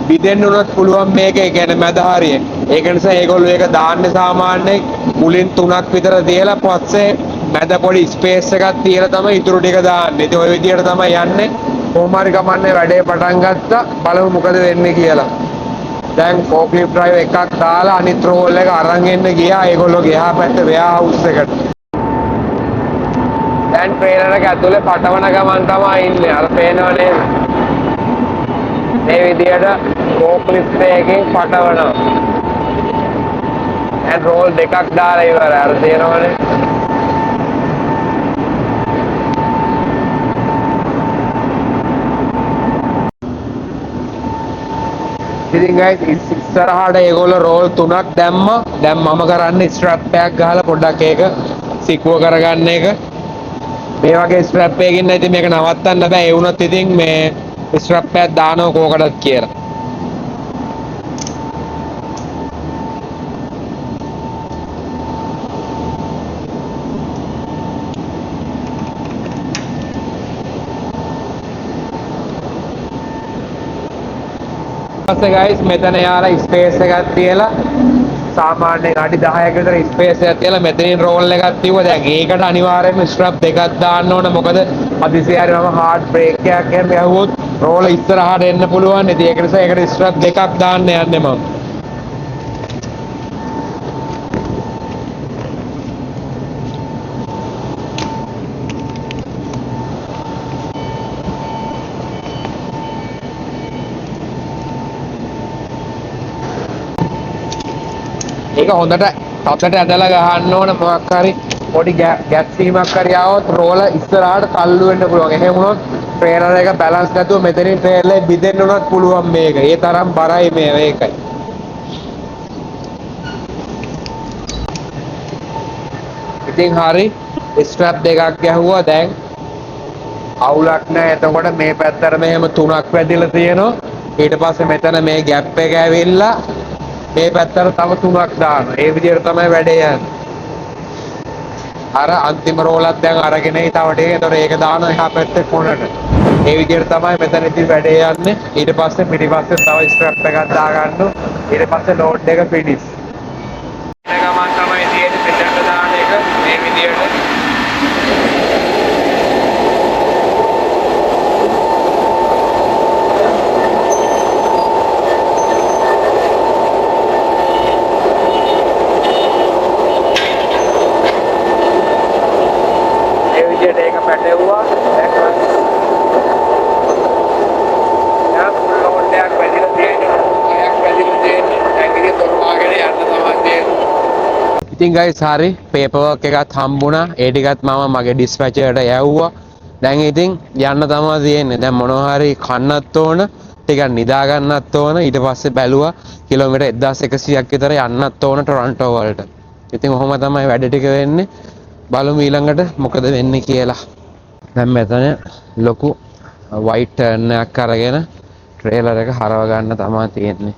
බිදෙන්න උනත් පුළුවන් මේක ඒ කියන්නේ මැද හරිය. ඒක නිසා ඒගොල්ලෝ ඒක දාන්නේ සාමාන්‍යයෙන් මුලින් 3ක් විතර තියලා පස්සේ මැද පොඩි ස්පේස් එකක් තියලා තමයි ඊටු ටික දාන්නේ. ඉතින් ওই විදියට තමයි යන්නේ. කොහොම හරි කමන්නේ වැඩේ පටන් ගත්තා. බලමු මොකද වෙන්නේ කියලා. දැන් ෆෝක්ලිෆ්ට් ඩ්‍රයිව් එකක් දාලා අනිත් රෝල් එක අරන් එන්න ගියා. ඒගොල්ලෝ ගියා පැත්තේ වෙයා හවුස් එකට. දැන් ට්‍රේලර් එක ඇතුලේ පටවන ගමන් තමයි ඉන්නේ. අර පේනව නේද? මේ විදියට ෆෝක්ලිෆ්ට් එකකින් පටවනවා. දැන් රෝල් දෙකක් දාලා ඉවරයි. අර තේරෙනවනේ. ඉතින් guys ඉස්සරහට ඒගොල්ලෝ රෝල් 3ක් දැම්මා. දැන් මම කරන්නේ ස්ට්‍රැප් එකක් ගහලා පොඩ්ඩක් ඒක සිකුව කරගන්න එක. මේ වගේ ස්ට්‍රැප් එකකින් නැති මේක නවත්තන්න බෑ. ඒ වුණත් ඉතින් මේ ස්ට්‍රැප් එකක් දානවා කෝකටත් කියලා. පස්සේ guys මෙතන යාලා ස්පේස් එකක් තියලා සාමාන්‍යයෙන් අඩි 10ක විතර ස්පේස් එකක් තියලා මෙතනින් රෝල් එකක් තියුවා. දැන් ඒකට අනිවාර්යයෙන්ම ස්ට්‍රැප් දෙකක් දාන්න ඕන. මොකද අදිසියාරි මම හાર્ඩ් බ්‍රේක් එකක් එහෙම යවුවොත් රෝල ඉස්සරහට එන්න පුළුවන්. ඉතින් ඒක නිසා ඒකට ස්ට්‍රැප් දෙකක් දාන්න යන්නේ මම. ඒක හොඳට තත්තට ඇදලා ගහන්න ඕන මොකක් හරි පොඩි ගැස්සීමක් හරි ආවොත් රෝල ඉස්සරහට තල්ලු වෙන්න පුළුවන්. එහෙම වුණොත් ට්‍රේලර් එක බැලන්ස් නැතුව මෙතනින් ට්‍රේලර් එක බිඳෙන්න උනත් පුළුවන් මේක. ඒ තරම් බරයි මේකයි. ඉතින් හරි ස්ට්‍රැප් දෙකක් ගැහුවා දැන් අවුලක් නැහැ. එතකොට මේ පැත්තට මෙහෙම තුනක් වැදිලා තියෙනවා. ඊට පස්සේ මෙතන මේ ગેප් එක ඇවිල්ලා මේ පැත්තට තව තුනක් දානවා. ඒ විදිහට තමයි වැඩේ යන්නේ. අර අන්තිම රෝලක් දැන් අරගෙන තව ටික. එතකොට ඒක දානවා එහා පැත්තේ කොනට. ඒ විදිහට තමයි මෙතන ඉතින් වැඩේ යන්නේ. ඊට පස්සේ පිටිපස්සේ තව ස්ට්‍රැප් එකක් දාගන්න. ඊට පස්සේ ලෝඩ් එක ෆිනිෂ්. ගමන් තමයි තියෙන්නේ මෙතනට දාන එක මේ විදිහට. ඒක පැටවුවා ඉතින් ගයිස් හරි පේපර් වර්ක් එකත් හම්බුණා. ඒ ටිකත් මම මගේ ඩිස්පැචර්ට යවුවා. දැන් ඉතින් යන්න තමයි තියෙන්නේ. දැන් මොනවා හරි කන්නත් ඕන, ටිකක් නිදා ගන්නත් ඕන. ඊට පස්සේ බැලුවා කිලෝමීටර් 1100ක් විතර යන්නත් ඕන ටොරන්ටෝ වලට. ඉතින් ඔහොම තමයි වැඩ ටික වෙන්නේ. බලමු ඊළඟට මොකද වෙන්නේ කියලා. දැන් මෙතන ලොකු වයිට් ටර්න් එකක් අරගෙන ට්‍රේලර් එක හරව ගන්න තමයි තියෙන්නේ.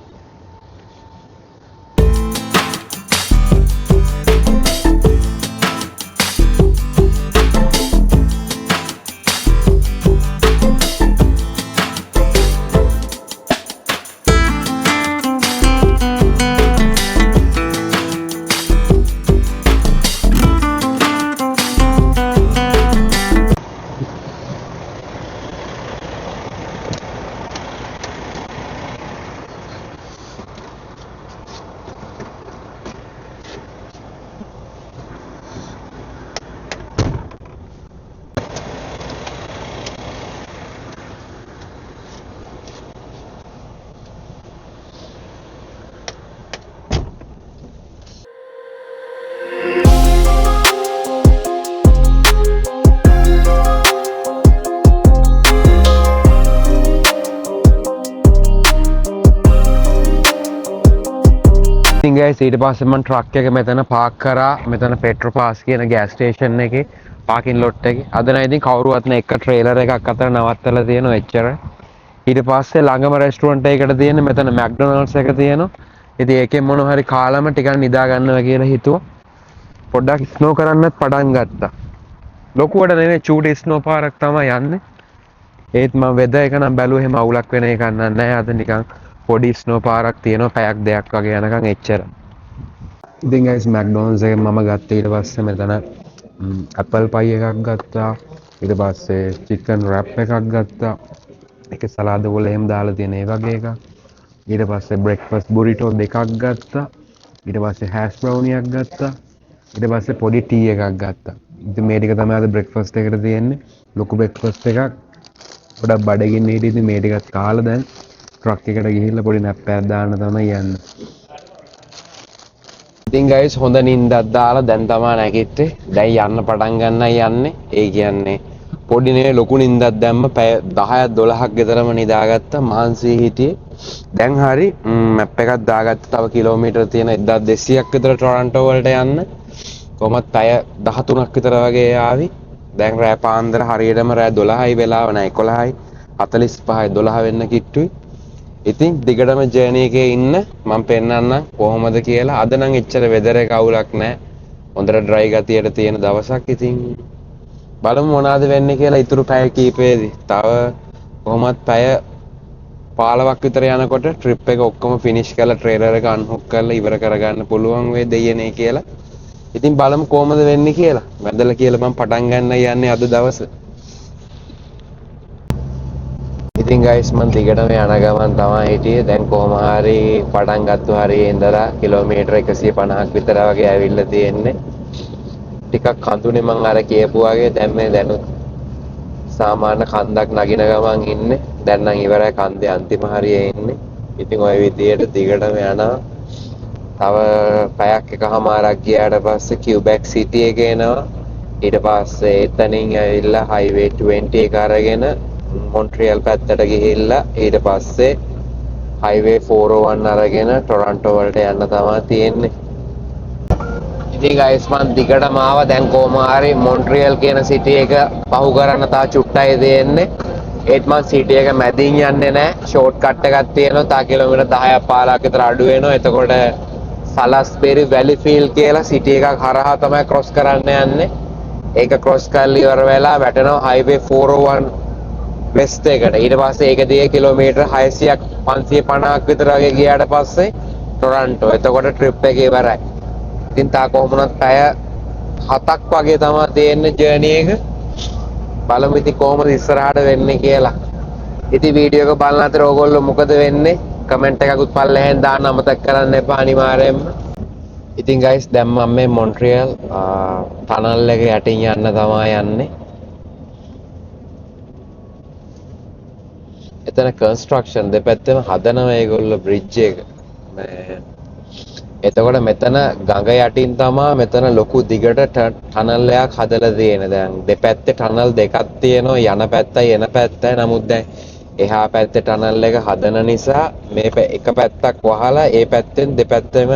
ඉතින් guys ඊට පස්සේ මම ට්‍රක් එක මෙතන පාක් කරා. මෙතන පෙට්‍රෝපාස් කියන ගෑස් ස්ටේෂන් එකේ පාකින් ලොට් එකේ. අද නම් ඉතින් කවුරුවත් නැ එක ට්‍රේලර් එකක් අතර නවත්තලා තියෙනවා එච්චර. ඊට පස්සේ ළඟම රෙස්ටුරන්ට් එකකට තියෙන මෙතන මැක්ඩොනල්ඩ්ස් එක තියෙනවා. ඉතින් ඒකෙන් මොනවා හරි කාලම ටිකක් නිදා ගන්නවා කියලා හිතුවා. පොඩ්ඩක් ස්නෝ කරන්නත් පටන් ගත්තා. ලොකුවට නෙවෙයි චූටි ස්නෝ පාරක් තමයි යන්නේ. ඒත් මම වෙදර් එක නම් බැලුවා එහෙම අවුලක් වෙන එකක් නෑ. අද නිකන් පොඩි ස්නෝ පාරක් තියෙනවා පැයක් දෙයක් වගේ යනකම් එච්චර. ඉතින් guys මැක්ඩොනල්ඩ්ස් එකෙන් මම ගත්තා. ඊට පස්සේ මෙතන ඇපල් පයි එකක් ගත්තා. ඊට පස්සේ චිකන් රැප් එකක් ගත්තා. ඒකේ සලාද වල එහෙම දාලා තියෙන ඒ වගේ එකක්. ඊට පස්සේ බ්‍රෙක්ෆාස්ට් බුරිටෝ දෙකක් ගත්තා. ඊට පස්සේ හැෂ් බ්‍රවුනියක් ගත්තා. ඊට පස්සේ පොඩි ටී එකක් ගත්තා. ඉතින් මේ ටික තමයි අද බ්‍රෙක්ෆාස්ට් එකට තියෙන්නේ. ලොකු බ්‍රෙක්ෆාස්ට් එකක්. පොඩක් බඩගින්න හිටියේ. ඉතින් මේ ටිකත් කාලා දැන් ට්‍රක් එකට ගිහිල්ලා පොඩි නැප් එකක් දාන්න තමයි යන්නේ. ඉතින් guys හොඳ නිින්දක් දාලා දැන් තමයි නැගිට්ටේ. දැන් යන්න පටන් ගන්නයි යන්නේ. ඒ කියන්නේ පොඩි නේ ලොකු නිින්දක් දැම්ම පැය 10ක් 12ක් විතරම නිදාගත්තා. මහන්සි හිටියේ. දැන් හරි මැප් එකක් දාගත්තා. තව කිලෝමීටර තියෙන 1200ක් විතර ටොරන්ටෝ වලට යන්න. කොහොමත් පැය 13ක් විතර වගේ ආවි. දැන් රෑ පාන්දර හරියටම රෑ 12යි වෙලාව නෑ 11යි 45යි 12 වෙන්න කිට්ටුයි. ඉතින් දිගටම ජර්නි එකේ ඉන්න මම පෙන්නන්නම් කොහොමද කියලා. අද නම් එච්චර වෙදර් එක අවුලක් නැහැ. හොඳට ඩ්‍රයි ගතියට තියෙන දවසක්. ඉතින් බලමු මොනවද වෙන්නේ කියලා ඉතුරු පැය කීපෙදී. තව කොහොමත් පැය 15ක් විතර යනකොට ට්‍රිප් එක ඔක්කොම ෆිනිෂ් කරලා ට්‍රේලර් එක අන්හොක් කරලා ඉවර කරගන්න පුළුවන් වෙයි දෙයනේ කියලා. ඉතින් බලමු කොහොමද වෙන්නේ කියලා. වැදලා කියලා මම පටන් ගන්න යන්නේ අද දවසේ. ඉතින් guys මම දිගටම යන ගමන් තමයි හිටියේ. දැන් කොහොම හරි පටන් ගත්තු හරියේ ඉඳලා කිලෝමීටර 150ක් විතර වගේ ඇවිල්ලා තියෙන්නේ. ටිකක් කඳුනේ මම අර කියපු වගේ දැන් මේ දැනුත් සාමාන්‍ය කන්දක් නගින ගමන් ඉන්නේ. දැන් නම් ඉවරයි කන්දේ අන්තිම හරියේ ඉන්නේ. ඉතින් ওই විදියට දිගටම යනවා. තව පැයක් එකහමාරක් ගියාට පස්සේ කිව්බැක් සිටි එකේ එනවා. ඊට පස්සේ එතනින් ඇවිල්ලා හයිවේ 20 එක අරගෙන මොන්ට්‍රියල් පැත්තට ගිහිල්ලා ඊට පස්සේ හයිවේ 401 අරගෙන ටොරන්ටෝ වලට යන්න තමයි තියෙන්නේ. ඉතින් ගයිස් මන් දිගටම ආවා. දැන් කොහොම හරි මොන්ට්‍රියල් කියන සිටි එක පහු කරන්න තා චුට්ටයි දෙන්නේ. ඒත් මන් සිටි එක මැදින් යන්නේ නැහැ. ෂෝට් කට් එකක් තියෙනවා. තා කිලෝමීටර් 10ක් 15ක් විතර අඩු වෙනවා. එතකොට සලස්බෙරි වැලි ෆීල්ඩ් කියලා සිටි එකක් හරහා තමයි ක්‍රොස් කරන්න යන්නේ. ඒක ක්‍රොස් කරලා ඉවර වෙලා වැටෙනවා හයිවේ 401 වෙස්ට් එකට. ඊට පස්සේ ඒක දිගේ කිලෝමීටර් 600ක් 550ක් විතර වගේ ගියාට පස්සේ ටොරන්ටෝ. එතකොට ට්‍රිප් එක ඉවරයි. ඉතින් තා කොහොමුණත් පැය 7ක් වගේ තමයි තියෙන්නේ ජර්නි එක. බලමු ඉතින් කොහොමද ඉස්සරහට වෙන්නේ කියලා. ඉතින් වීඩියෝ එක බලන අතර ඕගොල්ලෝ මොකද වෙන්නේ? කමෙන්ට් එකකුත් පල්ලෙහෙන් දාන්න අමතක කරන්න එපා අනිවාර්යයෙන්ම. ඉතින් ගයිස් දැන් මම මේ මොන්ට්‍රියල් ටනල් එක යටින් යන්න තමයි යන්නේ. එතන කන්ස්ට්‍රක්ෂන් දෙපැත්තෙම හදනවා ඒගොල්ලෝ බ්‍රිජ් එක. එතකොට මෙතන ගඟ යටින් තමයි මෙතන ලොකු දිගට ටනල් එකක් හදලා තියෙන්නේ. දැන් දෙපැත්තේ ටනල් දෙකක් තියෙනවා යන පැත්තයි එන පැත්තයි. නමුත් දැන් එහා පැත්තේ ටනල් එක හදන නිසා මේ එක පැත්තක් වහලා ඒ පැත්තෙන් දෙපැත්තෙම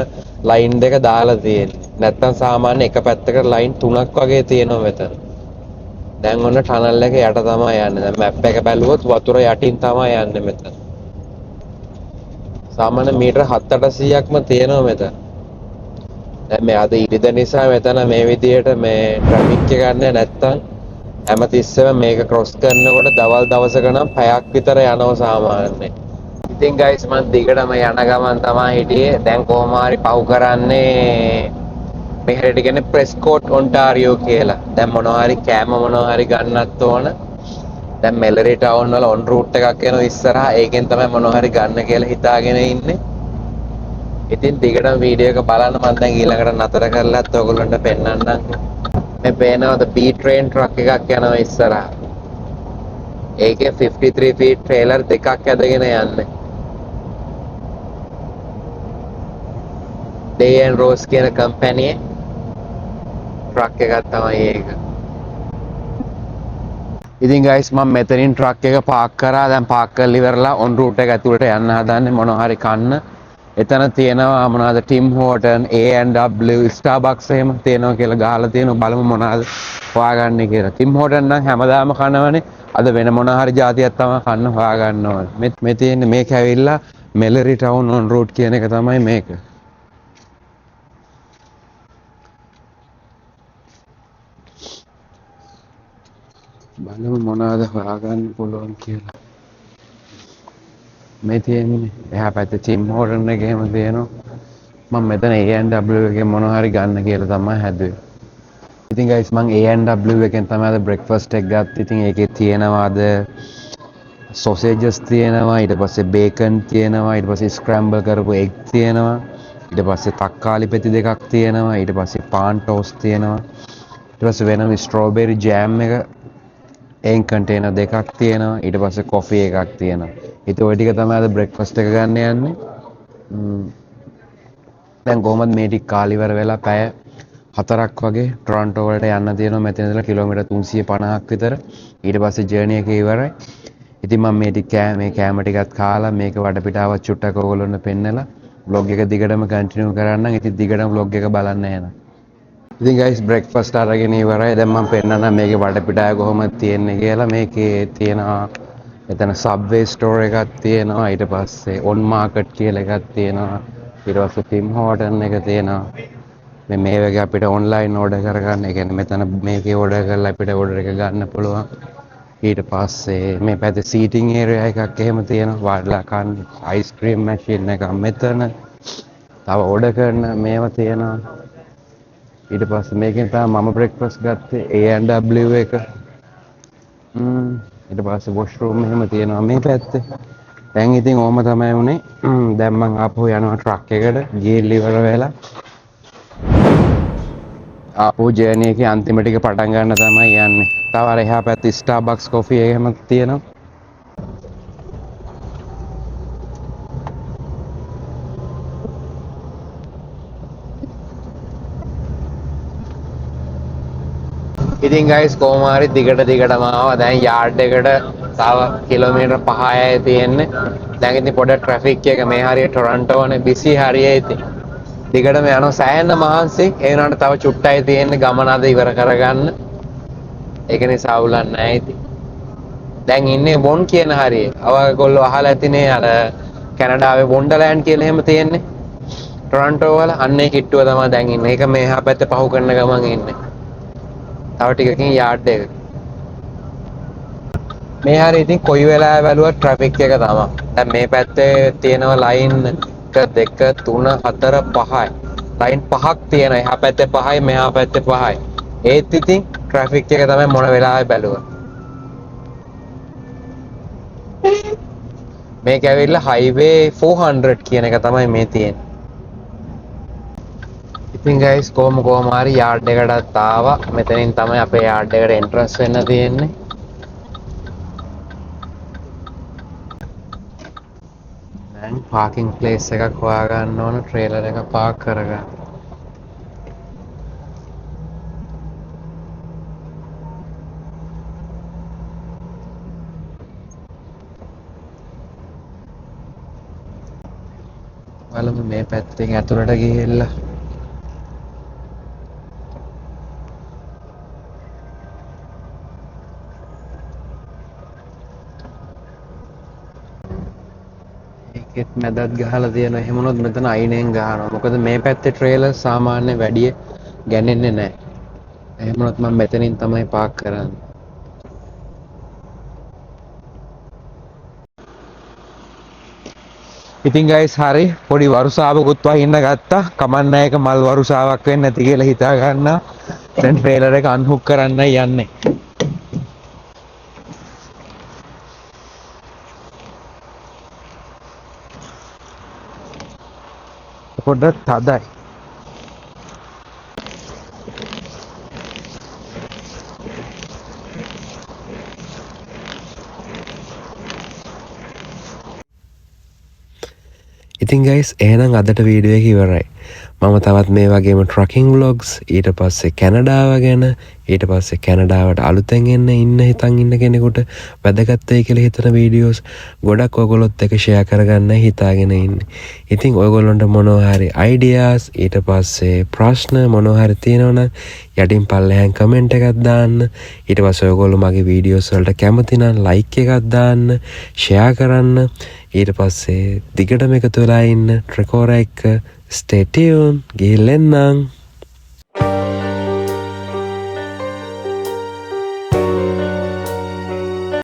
ලයින් දෙක දාලා තියෙන්නේ. නැත්තම් සාමාන්‍ය එක පැත්තකට ලයින් 3ක් වගේ තියෙනවා මෙතන. දැන් ඔන්න ටනල් එක යට තමයි යන්නේ. දැන් මැප් එක බැලුවොත් වතුර යටින් තමයි යන්නේ මෙතන. සාමාන්‍ය මීටර 700-800ක්ම තියෙනවා මෙතන. දැන් මේ අද ඉරිද නිසා මෙතන මේ විදියට මේ ට්‍රැෆික් එක ගන්න නැත්තම් හැමතිස්සෙම මේක ක්‍රොස් කරනකොට දවල් දවසක නම් පැයක් විතර යනවා සාමාන්‍යයෙන්. ඉතින් ගයිස් මම දිගටම යන ගමන් තමයි හිටියේ. දැන් කොහොම හරි පහු කරන්නේ මෙහෙට කියන්නේ ප්‍රෙස්කෝට් ඔන්ටාරියෝ කියලා. දැන් මොනවා හරි කෑම මොනවා හරි ගන්නත් ඕන. දැන් මෙලරි ටවුන් වල ඔන් රූට් එකක් යනවා ඉස්සරහා. ඒකෙන් තමයි මොනවා හරි ගන්න කියලා හිතාගෙන ඉන්නේ. ඉතින් දිගටම වීඩියෝ එක බලන්න මම දැන් ඊළඟට නතර කරලාත් ඔයගොල්ලන්ට පෙන්නන්නම්. මේ පේනවාද B train truck එකක් යනවා ඉස්සරහා. ඒකේ 53 feet trailer දෙකක් ඇදගෙන යන්නේ. Day and Rose කියන කම්පැනි truck එකක් තමයි ඒක. ඉතින් guys මම මෙතනින් truck එක පාක් කරා. දැන් පාක් කරලා ඉවරලා on route එක ඇතුළට යන්න හදන්නේ මොනවා හරි කන්න. එතන තියෙනවා මොනවාද ටිම් හෝටන් A&W ස්ටාර්බක්ස් එහෙම තියෙනවා කියලා ගහලා තියෙනවා. බලමු මොනවාද හොයාගන්නේ කියලා. ටිම් හෝටන් නම් හැමදාම කනවනේ. අද වෙන මොනවා හරි જાතියක් තමයි කන්න හොයාගන්න ඕනේ. මේ තියෙන්නේ මේක ඇවිල්ලා මෙලරි ටවුන් on route කියන එක තමයි මේක. බලමු මොනවාද හොයාගන්න පුළුවන් කියලා. මේ තියෙන්නේ එහා පැත්තේ ටිම් හෝටන් එකේම තියෙනවා. මම මෙතන A&W එකෙන් මොනවා හරි ගන්න කියලා තමයි හැදුවේ. ඉතින් guys මම A&W එකෙන් තමයි අද breakfast එක ගත්තේ. ඉතින් ඒකේ තියෙනවාද sausages තියෙනවා, ඊට පස්සේ bacon තියෙනවා, ඊට පස්සේ scramble කරපු egg තියෙනවා, ඊට පස්සේ තක්කාලි පෙති දෙකක් තියෙනවා, ඊට පස්සේ pan toast තියෙනවා, ඊට පස්සේ වෙනම strawberry jam එක එන් කන්ටේනර් දෙකක් තියෙනවා, ඊට පස්සේ coffee එකක් තියෙනවා. ඉතින් ওই ටික තමයි අද breakfast එක ගන්න යන්නේ. දැන් කොහොමද මේ ටික කාලි ඉවර වෙලා පැය 4ක් වගේ ටොරන්ටෝ වලට යන්න තියෙනවා. මෙතන ඉඳලා කිලෝමීටර් 350ක් විතර. ඊට පස්සේ ජර්නි එක ඉවරයි. ඉතින් මම මේ ටික මේ කෑම ටිකත් කාලා මේක වටපිටාවත් චුට්ටක් ඔයගොල්ලොන්ට පෙන්නලා vlog එක දිගටම කන්ටිනියු කරන්නම්. ඉතින් දිගටම vlog එක බලන්න එහෙනම්. ඉතින් guys breakfast අරගෙන ඉවරයි. දැන් මම පෙන්නන්නම් මේකේ වටපිටාව කොහොමද තියෙන්නේ කියලා. මේකේ තියෙනවා එතන subway store එකක් තියෙනවා. ඊට පස්සේ on market කියලා එකක් තියෙනවා. ඊට පස්සේ Tim Horton එක තියෙනවා. මේ වගේ අපිට online order කරගන්න. ඒ කියන්නේ මෙතන මේකේ order කරලා අපිට order එක ගන්න පුළුවන්. ඊට පස්සේ මේ පැත්තේ seating area එකක් එහෙම තියෙනවා. වාඩිලා කන්න ice cream machine එකක් මෙතන. තව order කරන මේවා තියෙනවා. ඊට පස්සේ මේකෙන් තමයි මම breakfast ගත්තේ A&W එක. ඊට පස්සේ washroom එහෙම තියෙනවා මේ පැත්තේ. දැන් ඉතින් ඕම තමයි උනේ. දැන් මම ආපහු යනවා truck එකට. ගිහින් ඉවර වෙලා ආපහු ජර්නි එකේ අන්තිම ටික පටන් ගන්න තමයි යන්නේ. තව අර එහා පැත්තේ Starbucks coffee එහෙම තියෙනවා. ඉතින් ගයිස් කොහොම හරි දිගටම ආවා. දැන් යාඩ් එකට තව කිලෝමීටර් 5යි තියෙන්නේ. දැන් ඉතින් පොඩ ට්‍රැෆික් එක මේ හරිය ටොරන්ටෝනේ බිසි හරියයි ඉතින්. දිගටම යනවා සෑහෙන මහන්සි. ඒ වුණාට තව චුට්ටයි තියෙන්නේ ගමන අද ඉවර කරගන්න. ඒක නිසා අවුලක් නැහැ ඉතින්. දැන් ඉන්නේ බොන් කියන හරියේ. අවගොල්ලෝ අහලා ඇතිනේ අර කැනඩාවේ වොන්ඩර්ලෑන්ඩ් කියලා එහෙම තියෙන්නේ. ටොරන්ටෝ වල අන්න ඒ කිට්ටුව තමයි දැන් ඉන්නේ. ඒක මෙහා පැත්තේ පහු කරන ගමන් ඉන්නේ. තව ටිකකින් යාඩ් එක. මේ හරිය ඉතින් කොයි වෙලාවෙ බැලුවත් ට්‍රැෆික් එක තමයි. දැන් මේ පැත්තේ තියෙනවා ලයින් 1 2 3 4 5යි. ලයින් 5ක් තියෙනවා. එහා පැත්තේ 5යි මෙහා පැත්තේ 5යි. ඒත් ඉතින් ට්‍රැෆික් එක තමයි මොන වෙලාවෙ බැලුවා. මේක ඇවිල්ලා හයිවේ 400 කියන එක තමයි මේ තියෙන්නේ. ඉතින් ගයිස් කොහොම හරි යාඩ් එකටත් ආවා. මෙතනින් තමයි අපේ යාඩ් එකට එන්ට්‍රන්ස් වෙන්න තියෙන්නේ. දැන් පාකින් ප්ලේස් එකක් හොයාගන්න ඕන ට්‍රේලර් එක පාක් කරගන්න. බලමු මේ පැත්තෙන් ඇතුළට ගිහිල්ලා ඒකෙත් මැදත් ගහලා තියෙනවා. එහෙම වුණොත් මෙතන අයිනෙන් ගහනවා. මොකද මේ පැත්තේ ට්‍රේලර් සාමාන්‍ය වැඩි ගන්නේ නැහැ. එහෙම වුණොත් මම මෙතනින් තමයි පාක් කරන්නේ. ඉතින් ගයිස් හරි පොඩි වරුසාවකුත් වහින්න ගත්තා. කමන්නේ එක මල් වරුසාවක් වෙන්නේ නැති කියලා හිතා ගන්නා. දැන් ට්‍රේලර් එක අන්හුක් කරන්න යන්නේ. පොඩ්ඩක් තදයි. ඉතින් ගයිස් එහෙනම් අදට වීඩියෝ එක ඉවරයි. මම තවත් මේ වගේම ට්‍රකින් ව්ලොග්ස් ඊට පස්සේ කැනඩාව ගැන ඊට පස්සේ කැනඩාවට අලුතෙන් ඉන්න හිතන් ඉන්න කෙනෙකුට වැදගත් වෙයි කියලා හිතන වීඩියෝස් ගොඩක් ඔයගොල්ලොත් එක්ක ෂෙයා කරගන්න හිතාගෙන ඉන්නේ. ඉතින් ඔයගොල්ලන්ට මොනවා හරි අයිඩියාස් ඊට පස්සේ ප්‍රශ්න මොනවා හරි තියෙනවා නම් යටින් පල්ලෙහාන් කමෙන්ට් එකක් දාන්න. ඊට පස්සේ ඔයගොල්ලෝ මගේ වීඩියෝස් වලට කැමති නම් ලයික් එකක් දාන්න, ෂෙයා කරන්න. ඊට පස්සේ දිගටම එකතු වෙලා ඉන්න ට්‍රෙකෝරා එක්ක stay tuned. ගිහින් එන්නම්.